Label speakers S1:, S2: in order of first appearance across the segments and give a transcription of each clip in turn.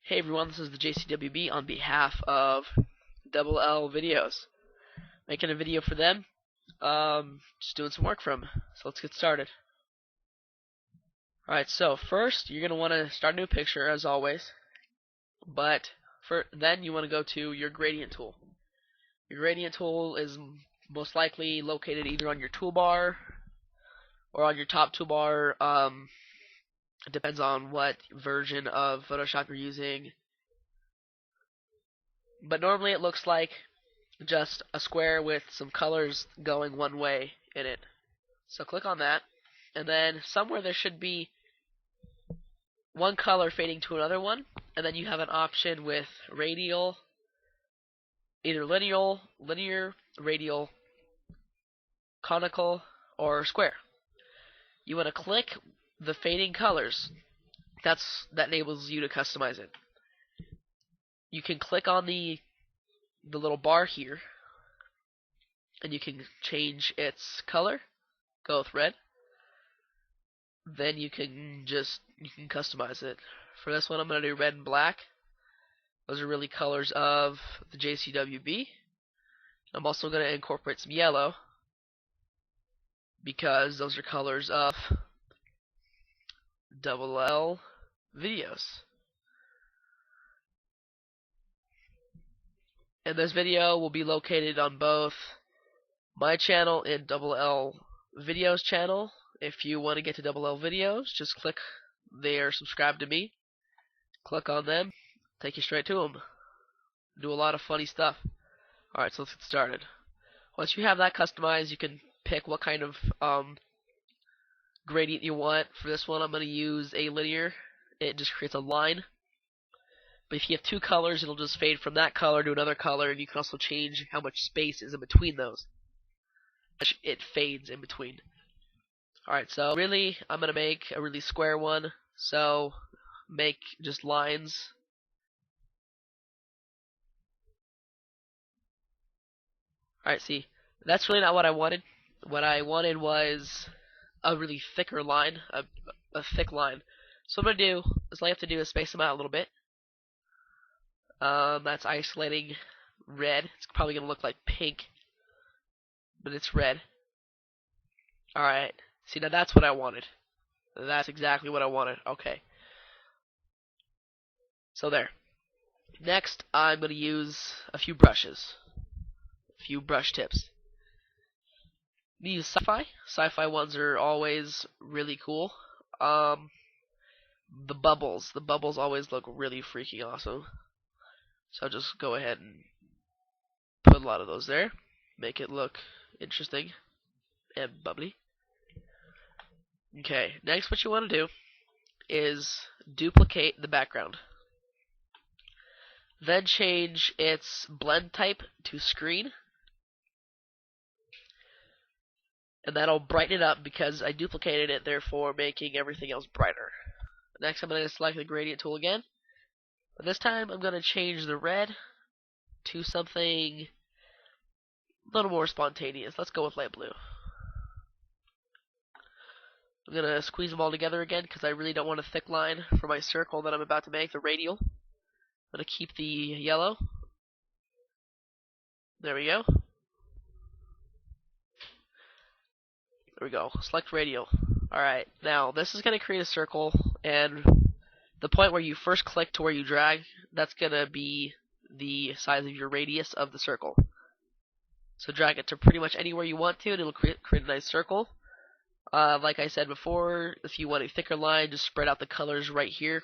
S1: Hey everyone, this is the JCWB on behalf of Double L Videos. Making a video for them, just doing some work for them. So let's get started. Alright, so first you're going to want to start a new picture as always, but then you want to go to your gradient tool. Your gradient tool is most likely located either on your toolbar or on your top toolbar. It depends on what version of Photoshop you're using. But normally it looks like just a square with some colors going one way in it. So click on that, and then somewhere there should be one color fading to another one, and then you have an option with radial, either linear, radial, conical, or square. You want to click the fading colors. That enables you to customize it. You can click on the little bar here, and you can change its color. Go with red. Then you can customize it. For this one, I'm gonna do red and black. Those are really colors of the JCWB. I'm also gonna incorporate some yellow because those are colors of Double L Videos. And this video will be located on both my channel and Double L Videos channel. If you want to get to Double L Videos, just click there, subscribe to me, click on them, take you straight to them. Do a lot of funny stuff. Alright, so let's get started. Once you have that customized, you can pick what kind of gradient you want. For this one, I'm going to use a linear. It just creates a line. But if you have two colors, it'll just fade from that color to another color, and you can also change how much space is in between those. It fades in between. Alright, so really, I'm going to make a really square one, so make just lines. Alright, see, that's really not what I wanted. What I wanted was a really thicker line, a thick line. So what I'm going to do is all I have to do is space them out a little bit. That's isolating red. It's probably going to look like pink, but it's red. Alright, see, now that's what I wanted. That's exactly what I wanted. Okay. So there. Next, I'm going to use a few brushes. A few brush tips. We use sci-fi. Sci-fi ones are always really cool. The bubbles always look really freaking awesome. So I'll just go ahead and put a lot of those there. Make it look interesting and bubbly. Okay, next what you want to do is duplicate the background. Then change its blend type to screen. And that'll brighten it up because I duplicated it, therefore making everything else brighter. Next I'm going to select the gradient tool again. But this time I'm going to change the red to something a little more spontaneous. Let's go with light blue. I'm going to squeeze them all together again because I really don't want a thick line for my circle that I'm about to make, the radial. I'm going to keep the yellow. There we go. There we go. Select radial. Alright, now this is going to create a circle, and the point where you first click to where you drag, that's going to be the size of your radius of the circle. So drag it to pretty much anywhere you want to, and it'll create a nice circle. Like I said before, if you want a thicker line, just spread out the colors right here.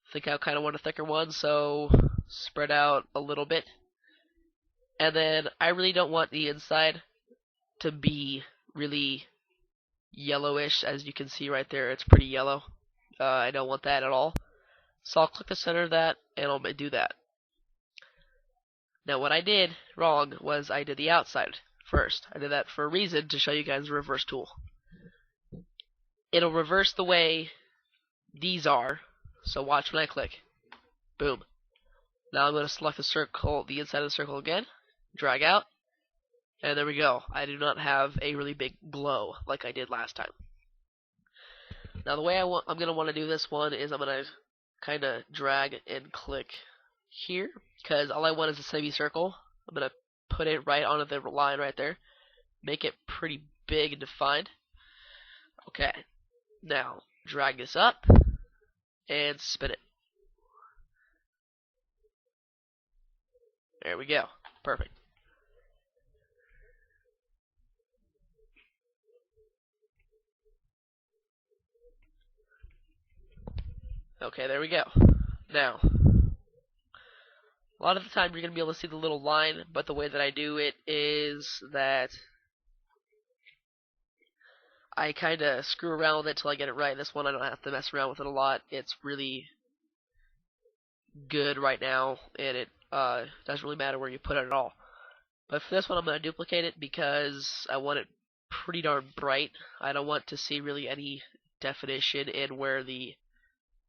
S1: I think I kind of want a thicker one, so spread out a little bit. And then I really don't want the inside to be really yellowish, as you can see right there. It's pretty yellow. I don't want that at all. So I'll click the center of that, and I'll do that. Now what I did wrong was I did the outside first. I did that for a reason, to show you guys the reverse tool. It'll reverse the way these are, so watch when I click. Boom. Now I'm going to select the circle, the inside of the circle again, drag out, and there we go. I do not have a really big glow like I did last time. Now the way I'm going to want to do this one is I'm going to kind of drag and click here, because all I want is a semicircle. I'm going to put it right onto the line right there. Make it pretty big and defined. Okay, now drag this up and spin it. There we go. Perfect. Okay, there we go. Now, a lot of the time you're going to be able to see the little line, but the way that I do it is that I kind of screw around with it till I get it right. This one I don't have to mess around with it a lot. It's really good right now, and it doesn't really matter where you put it at all. But for this one I'm going to duplicate it because I want it pretty darn bright. I don't want to see really any definition in where the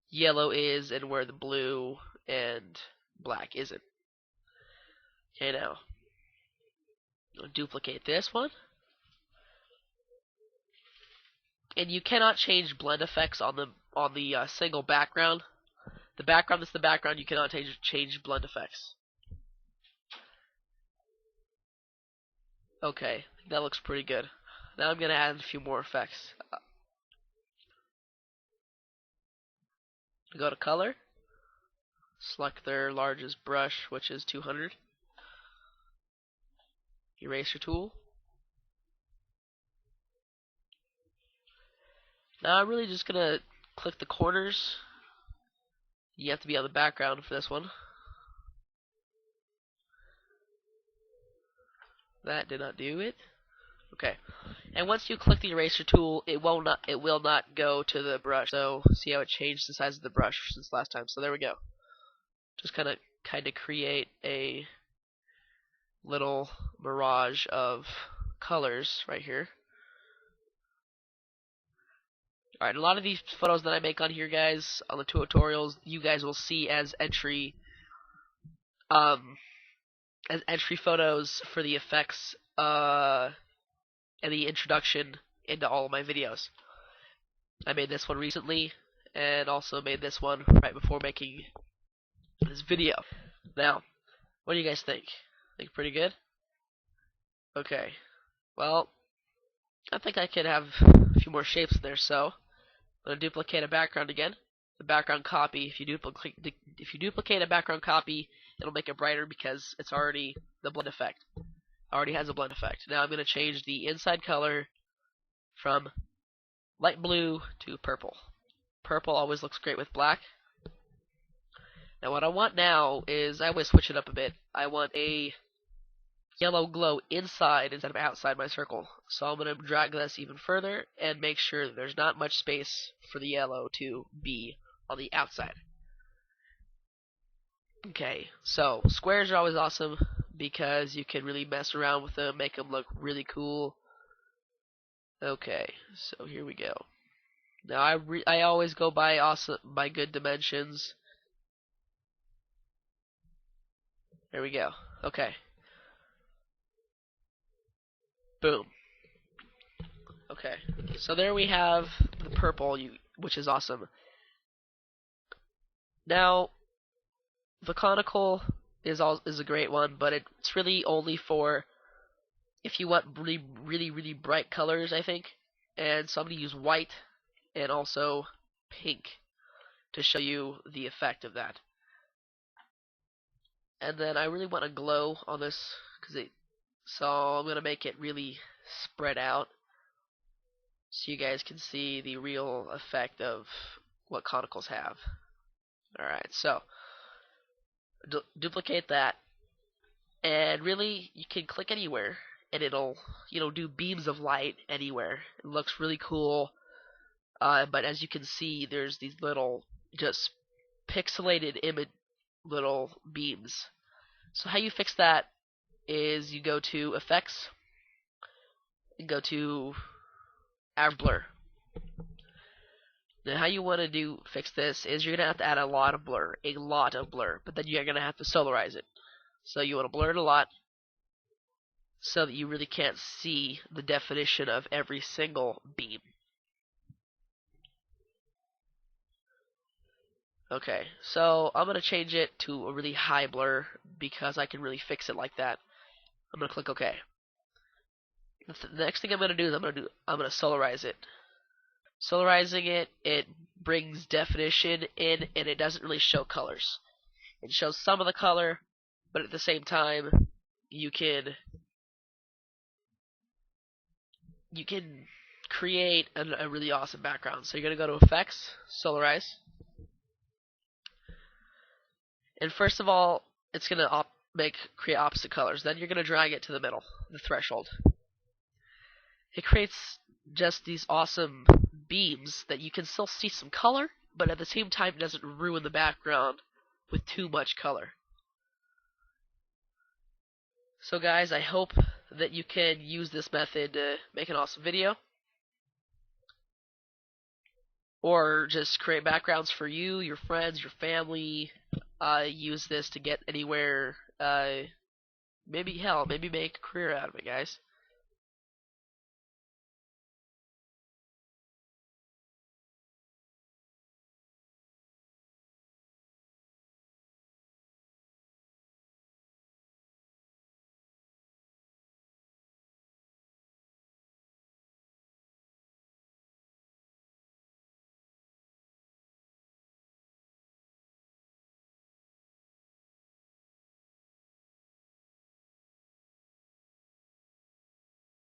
S1: yellow is and where the blue and black isn't. Okay, now I'll duplicate this one. And you cannot change blend effects on the single background. The background is the background. You cannot change blend effects. Okay, that looks pretty good. Now I'm gonna add a few more effects. Go to color. Select their largest brush, which is 200. Eraser tool. Now I'm really just gonna click the corners. You have to be on the background for this one. That did not do it. Okay. And once you click the eraser tool, it will not go to the brush. So see how it changed the size of the brush since last time. So there we go. Just kind of create a little mirage of colors right here. Alright, a lot of these photos that I make on here, guys, on the tutorials, you guys will see as entry photos for the effects and the introduction into all of my videos. I made this one recently, and also made this one right before making this video. Now, what do you guys think? Think pretty good? Okay. Well, I think I could have a few more shapes in there, so I'm going to duplicate a background again. The background copy, if you duplicate a background copy, it'll make it brighter because it's already the blend effect. Already has a blend effect. Now I'm going to change the inside color from light blue to purple. Purple always looks great with black. Now what I want now is, I always switch it up a bit. I want a yellow glow inside instead of outside my circle. So I'm going to drag this even further and make sure that there's not much space for the yellow to be on the outside. Okay, so squares are always awesome because you can really mess around with them, make them look really cool. Okay, so here we go. Now I always go by good dimensions. There we go. Okay. Boom. Okay, so there we have the purple, which is awesome. Now, the conical is a great one, but it's really only for if you want really bright colors, I think. And so I'm going to use white and also pink to show you the effect of that. And then I really want a glow on this, so I'm going to make it really spread out so you guys can see the real effect of what conicals have. Alright, so duplicate that, and really you can click anywhere and it'll do beams of light anywhere. It looks really cool, but as you can see, there's these little just pixelated image little beams. So how you fix that is you go to effects and go to add blur. Now how you want to fix this is you're going to have to add a lot of blur, but then you're going to have to solarize it. So you want to blur it a lot so that you really can't see the definition of every single beam. Okay, so I'm gonna change it to a really high blur because I can really fix it like that. I'm gonna click OK. The next thing I'm gonna do is I'm gonna solarize it. Solarizing it, it brings definition in, and it doesn't really show colors. It shows some of the color, but at the same time, you can create a really awesome background. So you're gonna go to Effects, Solarize, and first of all, it's gonna create opposite colors. Then you're gonna drag it to the middle, the threshold. It creates just these awesome beams that you can still see some color, but at the same time, it doesn't ruin the background with too much color. So guys, I hope that you can use this method to make an awesome video, or just create backgrounds for you, your friends, your family. Use this to get anywhere. Maybe make a career out of it, guys.